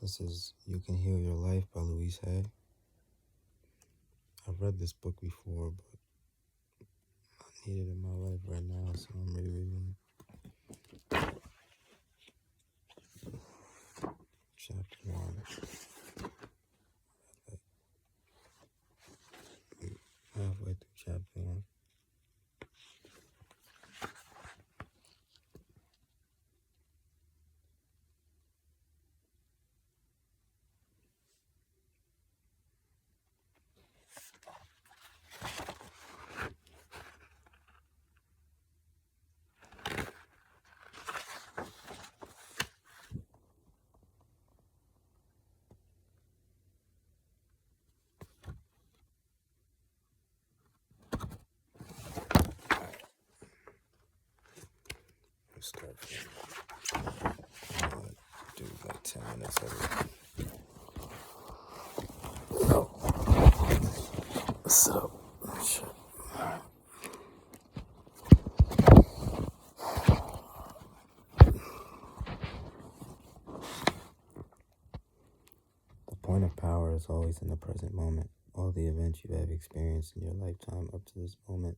This is You Can Heal Your Life by Louise Hay. I've read this book before, but I need it in my life right now, so I'm rereading chapter 1. Halfway through chapter 1. Let's start from do like 10 minutes of it. So, shit. The point of power is always in the present moment. All the events you have experienced in your lifetime up to this moment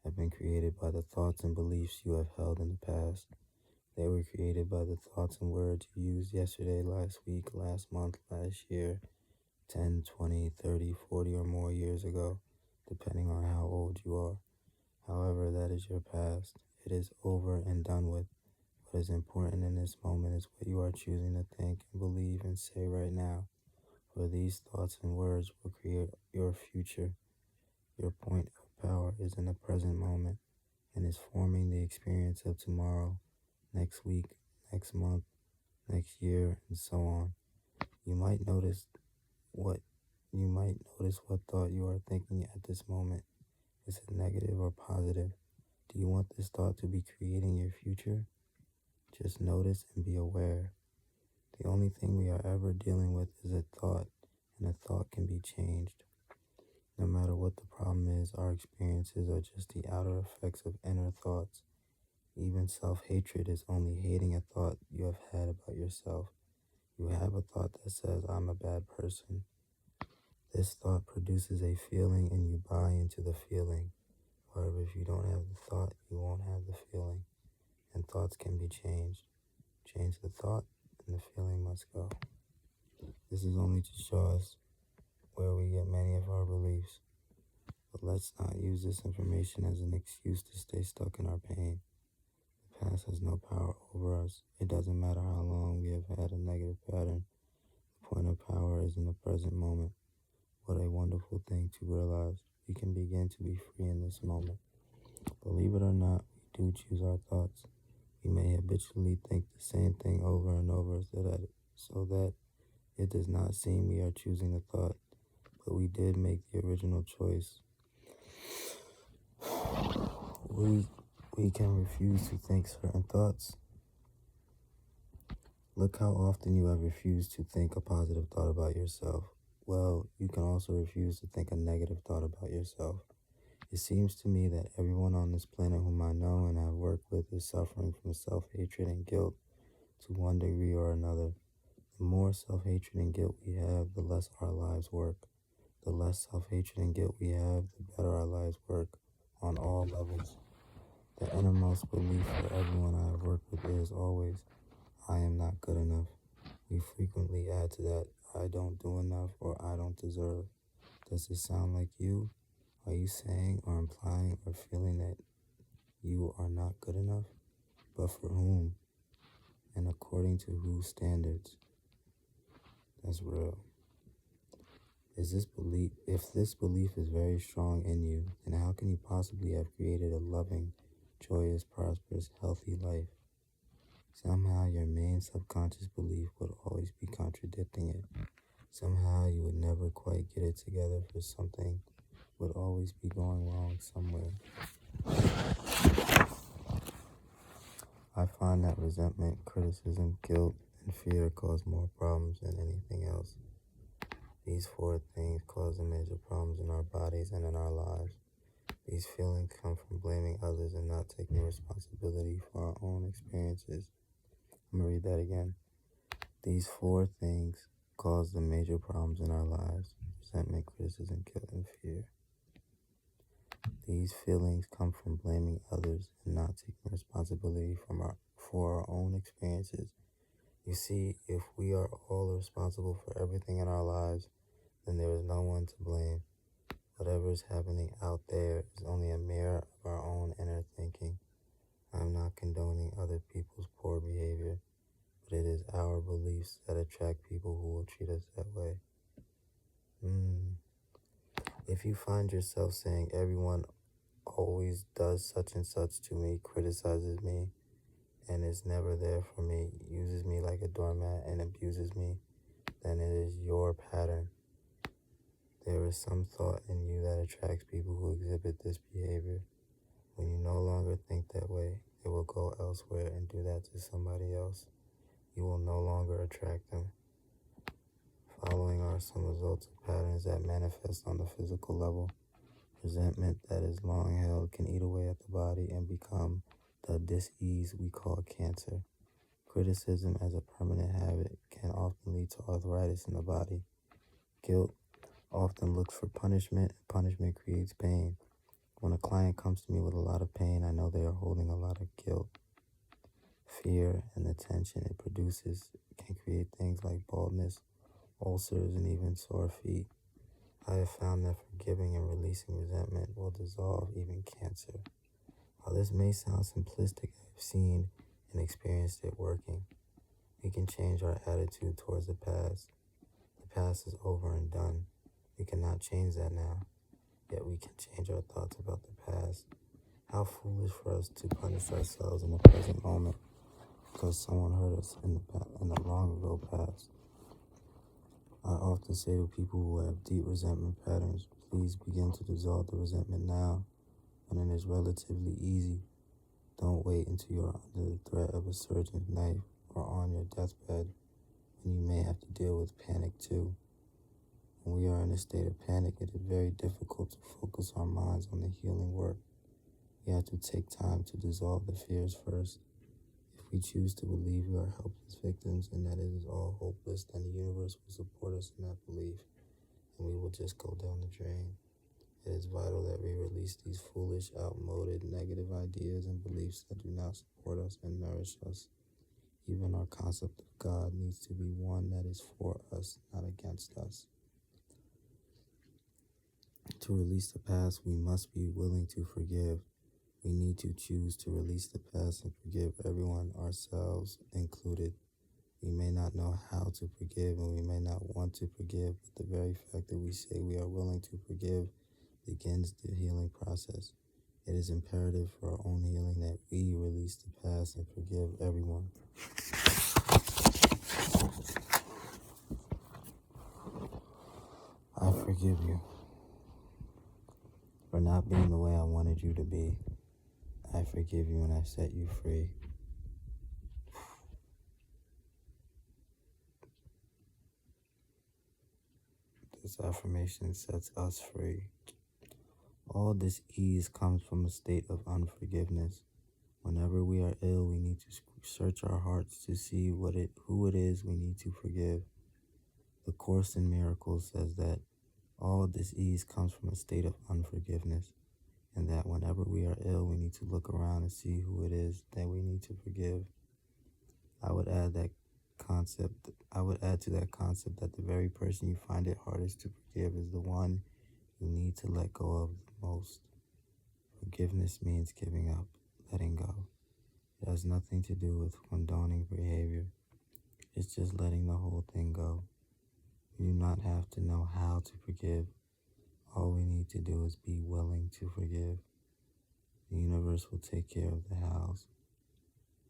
have been created by the thoughts and beliefs you have held in the past. They were created by the thoughts and words you used yesterday, last week, last month, last year, 10, 20, 30, 40, or more years ago, depending on how old you are. However, that is your past. It is over and done with. What is important in this moment is what you are choosing to think and believe and say right now. For these thoughts and words will create your future. Your point of power is in the present moment and is forming the experience of tomorrow, next week, next month, next year, and so on. You might notice what thought you are thinking at this moment. Is it negative or positive? Do you want this thought to be creating your future? Just notice and be aware. The only thing we are ever dealing with is a thought, and a thought can be changed. No matter what the problem is, our experiences are just the outer effects of inner thoughts. Even self-hatred is only hating a thought you have had about yourself. You have a thought that says, I'm a bad person. This thought produces a feeling and you buy into the feeling. However, if you don't have the thought, you won't have the feeling. And thoughts can be changed. Change the thought and the feeling must go. This is only to show us where we get many of our beliefs. But let's not use this information as an excuse to stay stuck in our pain. The past has no power over us. It doesn't matter how long we have had a negative pattern. The point of power is in the present moment. What a wonderful thing to realize. We can begin to be free in this moment. Believe it or not, we do choose our thoughts. We may habitually think the same thing over and over so that it does not seem we are choosing the thought, but we did make the original choice. We can refuse to think certain thoughts. Look how often you have refused to think a positive thought about yourself. Well, you can also refuse to think a negative thought about yourself. It seems to me that everyone on this planet whom I know and have worked with is suffering from self-hatred and guilt to one degree or another. The more self-hatred and guilt we have, the less our lives work. The less self-hatred and guilt we have, the better our lives work on all levels. The innermost belief for everyone I have worked with is always, I am not good enough. We frequently add to that, I don't do enough or I don't deserve. Does this sound like you? Are you saying or implying or feeling that you are not good enough? But for whom? And according to whose standards? That's real. If this belief is very strong in you, then how can you possibly have created a loving, joyous, prosperous, healthy life? Somehow your main subconscious belief would always be contradicting it. Somehow you would never quite get it together, for something would always be going wrong somewhere. I find that resentment, criticism, guilt, and fear cause more problems than anything else. These 4 things cause the major problems in our bodies and in our lives. These feelings come from blaming others and not taking responsibility for our own experiences. I'm going to read that again. These four things cause the major problems in our lives: resentment, criticism, guilt, and fear. These feelings come from blaming others and not taking responsibility for our own experiences. You see, if we are all responsible for everything in our lives, then there is no one to blame. Whatever is happening out there is only a mirror of our own inner thinking. I'm not condoning other people's poor behavior, but it is our beliefs that attract people who will treat us that way. If you find yourself saying everyone always does such and such to me, criticizes me, and is never there for me, uses me like a doormat, and abuses me, then it is your pattern. There is some thought in you that attracts people who exhibit this behavior. When you no longer think that way, they will go elsewhere and do that to somebody else. You will no longer attract them. Following are some results of patterns that manifest on the physical level. Resentment that is long held can eat away at the body and become the dis-ease we call cancer. Criticism as a permanent habit can often lead to arthritis in the body. Guilt often looks for punishment, and punishment creates pain. When a client comes to me with a lot of pain, I know they are holding a lot of guilt. Fear and the tension it produces can create things like baldness, ulcers, and even sore feet. I have found that forgiving and releasing resentment will dissolve even cancer. While this may sound simplistic, I have seen and experienced it working. We can change our attitude towards the past. The past is over and done. We cannot change that now, yet we can change our thoughts about the past. How foolish for us to punish ourselves in the present moment because someone hurt us in the long ago past. I often say to people who have deep resentment patterns, please begin to dissolve the resentment now, when it is relatively easy. Don't wait until you are under the threat of a surgeon's knife or on your deathbed, when you may have to deal with panic too. When we are in a state of panic, it is very difficult to focus our minds on the healing work. We have to take time to dissolve the fears first. If we choose to believe we are helpless victims and that it is all hopeless, then the universe will support us in that belief, and we will just go down the drain. It is vital that we release these foolish, outmoded, negative ideas and beliefs that do not support us and nourish us. Even our concept of God needs to be one that is for us, not against us. To release the past, we must be willing to forgive. We need to choose to release the past and forgive everyone, ourselves included. We may not know how to forgive and we may not want to forgive, but the very fact that we say we are willing to forgive begins the healing process. It is imperative for our own healing that we release the past and forgive everyone. I forgive you for not being the way I wanted you to be. I forgive you and I set you free. This affirmation sets us free. All this ease comes from a state of unforgiveness. Whenever we are ill, we need to search our hearts to see who it is we need to forgive. The Course in Miracles says that all disease comes from a state of unforgiveness, and that whenever we are ill, we need to look around and see who it is that we need to forgive. I would add to that concept that the very person you find it hardest to forgive is the one you need to let go of the most. Forgiveness means giving up, letting go. It has nothing to do with condoning behavior. It's just letting the whole thing go. We do not have to know how to forgive. All we need to do is be willing to forgive. The universe will take care of the hows.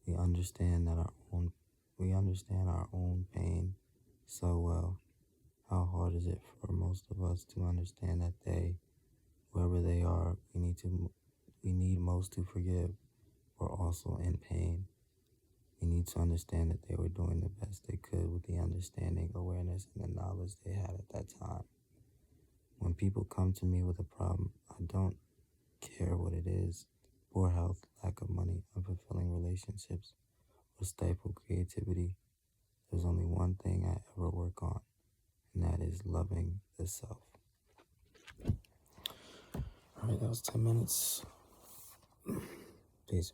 We understand our own pain so well. How hard is it for most of us to understand that whoever they are, we need most to forgive, were also in pain. We need to understand that they were doing the best they could with the understanding, awareness, and the knowledge they had at that time. When people come to me with a problem, I don't care what it is: poor health, lack of money, unfulfilling relationships, or stifled creativity. There's only one thing I ever work on, and that is loving the self. Alright, that was 10 minutes. Peace.